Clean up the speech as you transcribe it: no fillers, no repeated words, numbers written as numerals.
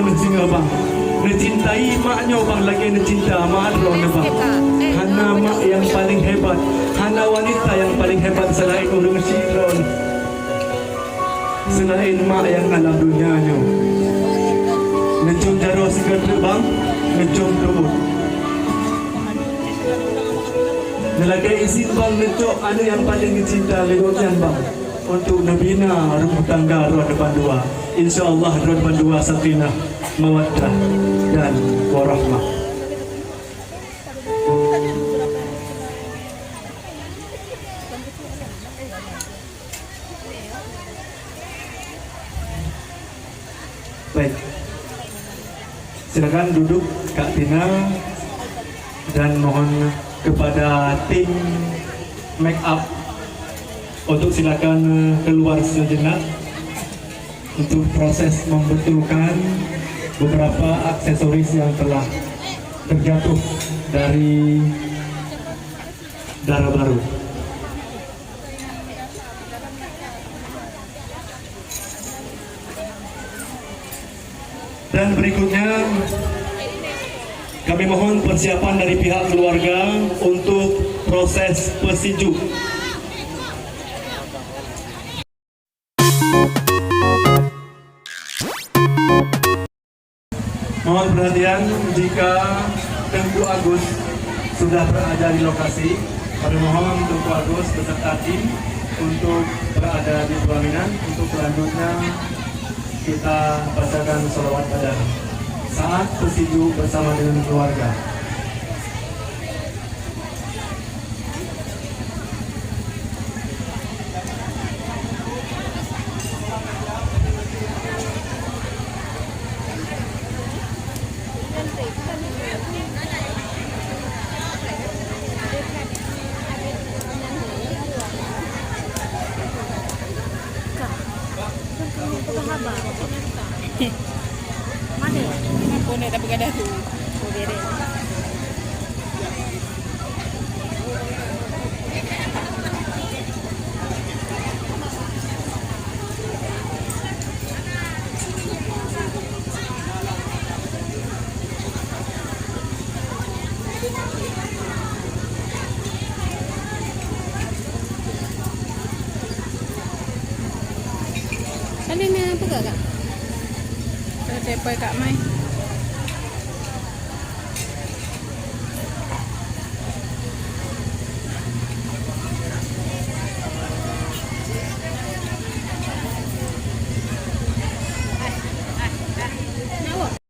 na singa bang. Nacintai maknya bang lagi nacinta mak drone bang. Hana mak yang paling hebat. Hana wanita yang paling hebat selain orang Sidron. Selain mak yang alam dunianya. Ngecum jaro sigar bang, ngecum dubut. Nalagay isin bang ngecum anu yang paling dicinta legotian bang. Untuk nabina rumah tangga roh depan dua. InsyaAllah roh depan dua sakinah, mawaddah dan warahmah. Baik, silakan duduk Kak Tina dan mohon kepada tim make up untuk silakan keluar sejenak untuk proses membetulkan beberapa aksesoris yang telah terjatuh dari darah baru. Dan berikutnya kami mohon persiapan dari pihak keluarga untuk proses pesinju. Mohon perhatian jika Tengku Agus sudah berada di lokasi. Kami mohon Tengku Agus beserta tim untuk berada di pelaminan. Untuk selanjutnya kita bacakan sholawat pada saat pesinju bersama dengan keluarga. Mana? Aku nak tak bergadah tu. Oh, beres. Kalian apa kak? Saya Kak Mai.